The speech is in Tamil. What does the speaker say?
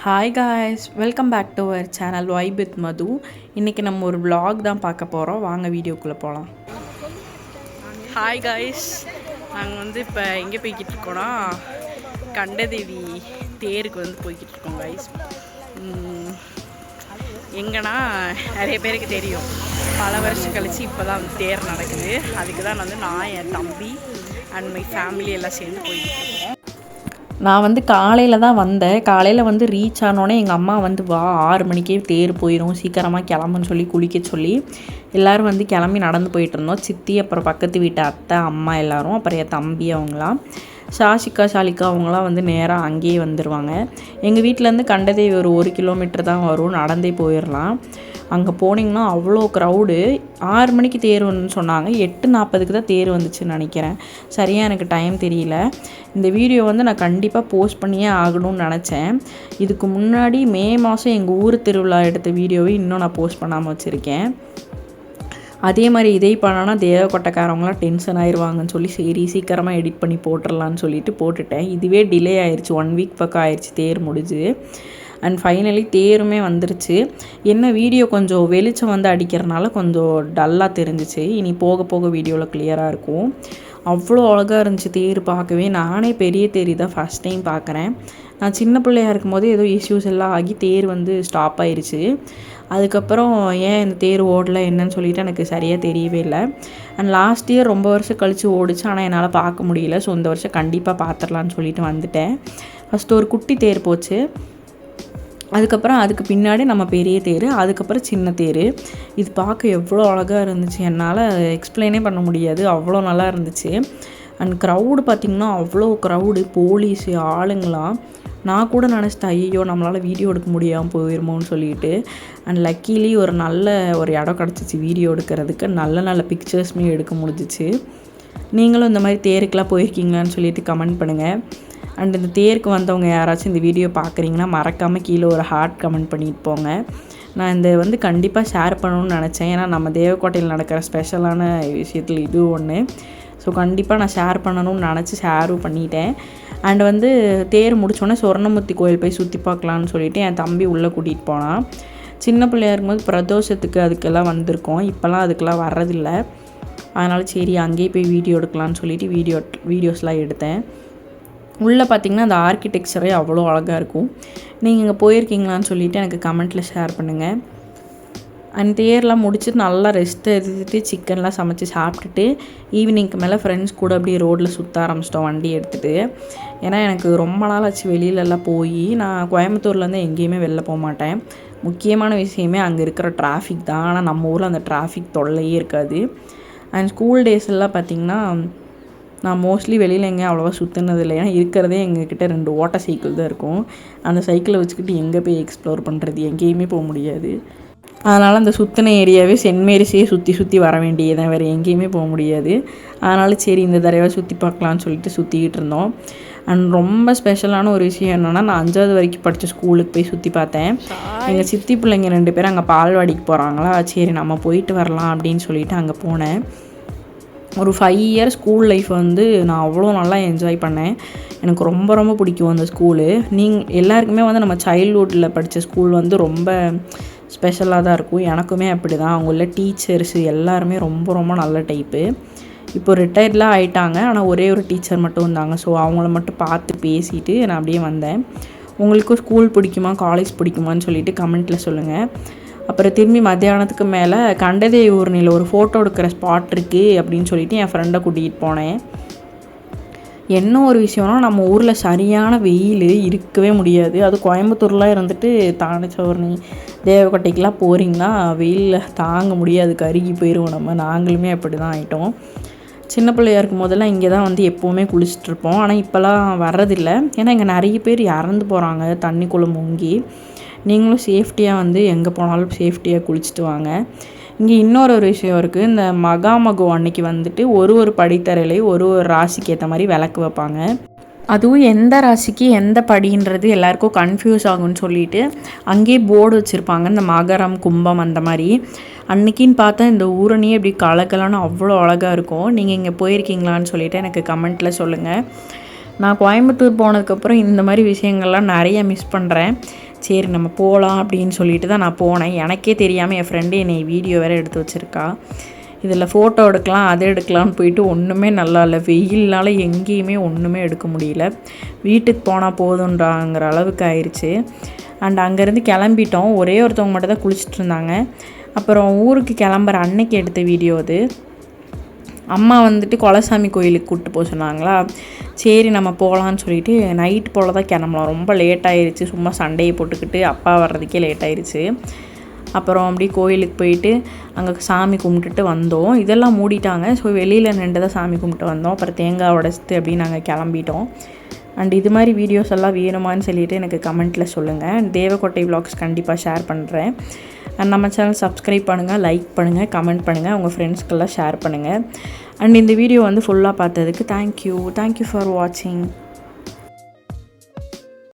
Hi guys, welcome back to our channel vibe with Madhu. இன்றைக்கி நம்ம ஒரு vlog தான் பார்க்க போகிறோம். வாங்க வீடியோக்குள்ளே போகலாம். ஹாய் காய்ஸ், நாங்கள் இப்போ எங்கே போய்கிட்டு இருக்கோன்னா கண்டதேவி தேருக்கு போய்கிட்டு இருக்கோம் காய்ஸ். எங்கன்னா நிறைய பேருக்கு தெரியும், பல வருஷம் கழித்து இப்போ தான் தேர் நடக்குது. அதுக்கு தான் நான் என் தம்பி அண்ட் மை ஃபேமிலி எல்லாம் சேர்ந்து போய்கிட்டு இருக்கோம். நான் காலையில் தான் வந்தேன். காலையில் ரீச் ஆனோடனே எங்கள் அம்மா வா 6 மணிக்கே தேர் போயிடும், சீக்கிரமாக கிளம்புன்னு சொல்லி குளிக்க சொல்லி எல்லோரும் கிளம்பி நடந்து போயிட்டு இருந்தோம். சித்தி, அப்புறம் பக்கத்து வீட்டு அத்தை, அம்மா எல்லோரும், அப்புறம் என் தம்பி அவங்களாம், ஷாலிகா அவங்களாம் நேராக அங்கேயே வந்துடுவாங்க. எங்கள் வீட்டிலேருந்து கண்டதேவி ஒரு 1 கிலோமீட்டர் தான் வரும், நடந்தே போயிடலாம். அங்கே போனீங்கன்னா அவ்வளோ க்ரௌடு. 6 மணிக்கு தேர் வந்துன்னு சொன்னாங்க, 8:40க்கு தான் தேர் வந்துச்சுன்னு நினைக்கிறேன். சரியாக எனக்கு டைம் தெரியல. இந்த வீடியோ நான் கண்டிப்பாக போஸ்ட் பண்ணியே ஆகணும்னு நினச்சேன். இதுக்கு முன்னாடி மே மாதம் எங்கள் ஊர் திருவிழா எடுத்த வீடியோவை இன்னும் நான் போஸ்ட் பண்ணாமல் வச்சுருக்கேன். அதே மாதிரி இதே பண்ணனா தேவக்கோட்டைக்காரவங்களாம் டென்ஷன் ஆயிடுவாங்கன்னு சொல்லி சரி சீக்கிரமாக எடிட் பண்ணி போட்டுடலான்னு சொல்லிட்டு போட்டுட்டேன். இதுவே டிலே ஆயிடுச்சு, 1 வீக் பக்கம் ஆயிடுச்சு தேர் முடிஞ்சு. அண்ட் ஃபைனலி தேருமே வந்துருச்சு. என்ன வீடியோ கொஞ்சம் வெளிச்சம் அடிக்கிறனால கொஞ்சம் டல்லாக தெரிஞ்சிச்சு. இனி போக போக வீடியோவில் கிளியராக இருக்கும். அவ்வளோ அழகாக இருந்துச்சு தேர் பார்க்கவே. நானே பெரிய தேர் தான் ஃபஸ்ட் டைம் பார்க்குறேன். நான் சின்ன பிள்ளையாக இருக்கும்போது ஏதோ இஷ்யூஸ் எல்லாம் ஆகி தேர் ஸ்டாப் ஆயிடுச்சு. அதுக்கப்புறம் ஏன் இந்த தேர் ஓடலை என்னன்னு சொல்லிட்டு எனக்கு சரியாக தெரியவே இல்லை. அண்ட் லாஸ்ட் இயர் ரொம்ப வருஷம் கழித்து ஓடிச்சு, ஆனால் என்னால் பார்க்க முடியல. ஸோ இந்த வருஷம் கண்டிப்பாக பார்த்துடலான்னு சொல்லிட்டு வந்துட்டேன். ஃபஸ்ட்டு ஒரு குட்டி தேர் போச்சு, அதுக்கப்புறம் அதுக்கு பின்னாடி நம்ம பெரிய தேர், அதுக்கப்புறம் சின்ன தேர். இது பார்க்க எவ்வளோ அழகாக இருந்துச்சு, என்னால் எக்ஸ்பிளைனே பண்ண முடியாது, அவ்வளோ நல்லா இருந்துச்சு. அண்ட் க்ரௌடு பார்த்திங்கன்னா அவ்வளோ க்ரௌடு, போலீஸு ஆளுங்களாம். நான் கூட நினச்சிட்டேன், ஐயோ நம்மளால் வீடியோ எடுக்க முடியாமல் போயிடுமோன்னு சொல்லிட்டு. அண்ட் லக்கிலி ஒரு இடம் கிடச்சிச்சு வீடியோ எடுக்கிறதுக்கு. நல்ல பிக்சர்ஸுமே எடுக்க முடிஞ்சிச்சு. நீங்களும் இந்த மாதிரி தேருக்கெலாம் போயிருக்கீங்களான்னு சொல்லிட்டு கமெண்ட் பண்ணுங்கள். அண்ட் இந்த தேருக்கு வந்தவங்க யாராச்சும் இந்த வீடியோ பார்க்குறீங்கன்னா மறக்காமல் கீழே ஒரு ஹார்ட் கமெண்ட் பண்ணிட்டு போங்க. நான் இந்த கண்டிப்பாக ஷேர் பண்ணணும்னு நினச்சேன், ஏன்னா நம்ம தேவக்கோட்டையில் நடக்கிற ஸ்பெஷலான விஷயத்தில் இது ஒன்று. ஸோ கண்டிப்பாக நான் ஷேர் பண்ணணும்னு நினச்சி ஷேரும் பண்ணிட்டேன். அண்ட் தேர் முடித்தோடனே சொர்ணமூர்த்தி கோயில் போய் சுற்றி பார்க்கலான்னு சொல்லிவிட்டு என் தம்பி உள்ளே கூட்டிகிட்டு போனான். சின்ன பிள்ளையாக இருக்கும்போது பிரதோஷத்துக்கு அதுக்கெல்லாம் வந்திருக்கோம், இப்போல்லாம் அதுக்கெல்லாம் வர்றதில்லை. அதனால் சரி அங்கேயே போய் வீடியோ எடுக்கலான்னு சொல்லிவிட்டு வீடியோஸ்லாம் எடுத்தேன். உள்ளே பார்த்திங்கன்னா அந்த ஆர்கிடெக்சரே அவ்வளோ அழகாக இருக்கும். நீங்கள் இங்கே போயிருக்கீங்களான்னு சொல்லிவிட்டு எனக்கு கமெண்ட்டில் ஷேர் பண்ணுங்கள். அண்ட் தேர்லாம் முடிச்சுட்டு நல்லா ரெஸ்ட் எடுத்துகிட்டு சிக்கன்லாம் சமைச்சி சாப்பிட்டுட்டு ஈவினிங்க்கு மேலே ஃப்ரெண்ட்ஸ் கூட அப்படியே ரோட்டில் சுற்ற ஆரம்பிச்சிட்டோம் வண்டி எடுத்துகிட்டு. ஏன்னா எனக்கு ரொம்ப நாள் ஆச்சு வெளியிலலாம் போய். நான் கோயம்புத்தூர்லேருந்து எங்கேயுமே வெளில போக மாட்டேன். முக்கியமான விஷயமே அங்கே இருக்கிற டிராஃபிக் தான். ஆனால் நம்ம ஊரில் அந்த டிராஃபிக் தொல்லையே இருக்காது. அண்ட் ஸ்கூல் டேஸ் எல்லாம் பார்த்திங்கன்னா நான் மோஸ்ட்லி வெளியில் எங்கேயும் அவ்வளோவா சுற்றுனது இல்லை. ஏன்னா இருக்கிறதே எங்ககிட்ட 2 ஓட்ட சைக்கிள் தான் இருக்கும். அந்த சைக்கிளை வச்சுக்கிட்டு எங்கே போய் எக்ஸ்ப்ளோர் பண்ணுறது, எங்கேயுமே போக முடியாது. அதனால் அந்த சுற்றின ஏரியாவே சென்ட் மேரிஸே சுற்றி வர வேண்டியதான், வேறு எங்கேயுமே போக முடியாது. அதனால் சரி இந்த தடவை சுற்றி பார்க்கலான்னு சொல்லிட்டு சுற்றிக்கிட்டு இருந்தோம். அண்ட் ரொம்ப ஸ்பெஷலான ஒரு விஷயம் என்னென்னா, நான் 5வது வரைக்கும் படித்த ஸ்கூலுக்கு போய் சுற்றி பார்த்தேன். எங்கள் சித்தி பிள்ளைங்க 2 பேரும் அங்கே பால்வாடிக்கு போகிறாங்களா, சரி நம்ம போயிட்டு வரலாம் அப்படின்னு சொல்லிட்டு அங்கே போனேன். ஒரு 5 இயர் ஸ்கூல் லைஃப் நான் அவ்வளோ நல்லா என்ஜாய் பண்ணேன். எனக்கு ரொம்ப ரொம்ப பிடிக்கும் அந்த ஸ்கூலு. எல்லாருக்குமே நம்ம சைல்ட்ஹுட்டில் படித்த ஸ்கூல் ரொம்ப ஸ்பெஷலாக தான் இருக்கும். எனக்குமே அப்படி தான். அவங்க உள்ள டீச்சர்ஸு எல்லாருமே ரொம்ப ரொம்ப நல்ல டைப்பு. இப்போ ரிட்டையர்ட்லாம் ஆகிட்டாங்க, ஆனால் ஒரே ஒரு டீச்சர் மட்டும் இருந்தாங்க. ஸோ அவங்கள மட்டும் பார்த்து பேசிவிட்டு நான் அப்படியே வந்தேன். உங்களுக்கும் ஸ்கூல் பிடிக்குமா காலேஜ் பிடிக்குமான்னு சொல்லிவிட்டு கமெண்ட்டில் சொல்லுங்கள். அப்புறம் திரும்பி மத்தியானத்துக்கு மேலே கண்டதேவி ஊர்னியில் ஒரு ஃபோட்டோ எடுக்கிற ஸ்பாட் இருக்குது அப்படின்னு சொல்லிவிட்டு என் ஃப்ரெண்டை கூட்டிகிட்டு போனேன். என்ன ஒரு விஷயம்னா, நம்ம ஊரில் சரியான வெயில் இருக்கவே முடியாது. அது கோயம்புத்தூர்லாம் இருந்துட்டு தானச்சோர்னி தேவக்கோட்டைக்கெலாம் போகிறீங்கன்னா வெயிலில் தாங்க முடியாது, கருகி போயிடுவோம். நாங்களுமே அப்படி தான் ஆகிட்டோம். சின்ன பிள்ளையாக இருக்கும் போதெல்லாம் இங்கே தான் எப்போவுமே குளிச்சுட்ருப்போம். ஆனால் இப்போல்லாம் வர்றதில்லை, ஏன்னா இங்கே நிறைய பேர் இறந்து போகிறாங்க தண்ணிக்குள்ளே முங்கி. நீங்களும் சேஃப்டியாக எங்கே போனாலும் சேஃப்டியாக குளிச்சுட்டு வாங்க. இங்கே இன்னொரு விஷயம் இருக்குது. இந்த மகாமகம் அன்னைக்கு ஒரு படித்தரையிலையும் ஒரு ராசிக்கு ஏற்ற மாதிரி விளக்கு வைப்பாங்க. அதுவும் எந்த ராசிக்கு எந்த படின்றது எல்லாருக்கும் கன்ஃபியூஸ் ஆகும்னு சொல்லிட்டு அங்கேயே போர்டு வச்சுருப்பாங்க, இந்த மகரம் கும்பம் அந்த மாதிரி. அன்றைக்கின்னு பார்த்தா இந்த ஊரணியே இப்படி கலக்கலான்னு அவ்வளோ அழகாக இருக்கும். நீங்கள் இங்கே போயிருக்கீங்களான்னு சொல்லிவிட்டு எனக்கு கமெண்ட்டில் சொல்லுங்கள். நான் கோயம்புத்தூர் போனதுக்கப்புறம் இந்த மாதிரி விஷயங்கள்லாம் நிறைய மிஸ் பண்ணுறேன். சரி நம்ம போகலாம் அப்படின்னு சொல்லிட்டு தான் நான் போனேன். எனக்கே தெரியாமல் என் ஃப்ரெண்டு என்னை வீடியோ வேறு எடுத்து வச்சுருக்கா. இதில் ஃபோட்டோ எடுக்கலாம் அது எடுக்கலான்னு போயிட்டு ஒன்றுமே நல்லா இல்லை. வெயில்னால எங்கேயுமே ஒன்றுமே எடுக்க முடியல. வீட்டுக்கு போனால் போதுன்றாங்கிற அளவுக்கு ஆயிடுச்சு. அண்ட் அங்கேருந்து கிளம்பிட்டோம். ஒரே ஒருத்தவங்க மட்டும் தான் குளிச்சுட்டு இருந்தாங்க. அப்புறம் ஊருக்கு கிளம்புற அன்னைக்கு எடுத்த வீடியோ அது. அம்மா வந்துட்டு குலசாமி கோயிலுக்கு கூப்பிட்டு போக சொன்னாங்களா, சரி நம்ம போகலான்னு சொல்லிட்டு நைட் போல் தான் கிளம்பலாம். ரொம்ப லேட் ஆயிடுச்சு. சும்மா சண்டையை போட்டுக்கிட்டு அப்பா வர்றதுக்கே லேட் ஆயிடுச்சு. அப்புறம் அப்படியே கோயிலுக்கு போயிட்டு அங்கே சாமி கும்பிட்டுட்டு வந்தோம். இதெல்லாம் மூடிட்டாங்க. ஸோ வெளியில் நின்று தான் சாமி கும்பிட்டு வந்தோம். அப்புறம் தேங்காய் உடைச்சிட்டு அப்படின்னு நாங்கள் கிளம்பிட்டோம். அண்ட் இது மாதிரி வீடியோஸ் எல்லாம் வேணுமான்னு சொல்லிவிட்டு எனக்கு கமெண்ட்டில் சொல்லுங்கள். தேவக்கோட்டை விலாக்ஸ் கண்டிப்பாக ஷேர் பண்ணுறேன். அண்ட் நம்ம சேனல் சப்ஸ்கிரைப் பண்ணுங்கள், லைக் பண்ணுங்கள், கமெண்ட் பண்ணுங்கள், உங்கள் ஃப்ரெண்ட்ஸ்க்கெல்லாம் ஷேர் பண்ணுங்கள். அண்ட் இந்த வீடியோ வந்து ஃபுல்லாக பார்த்ததுக்கு தேங்க்யூ ஃபார் வாட்சிங்.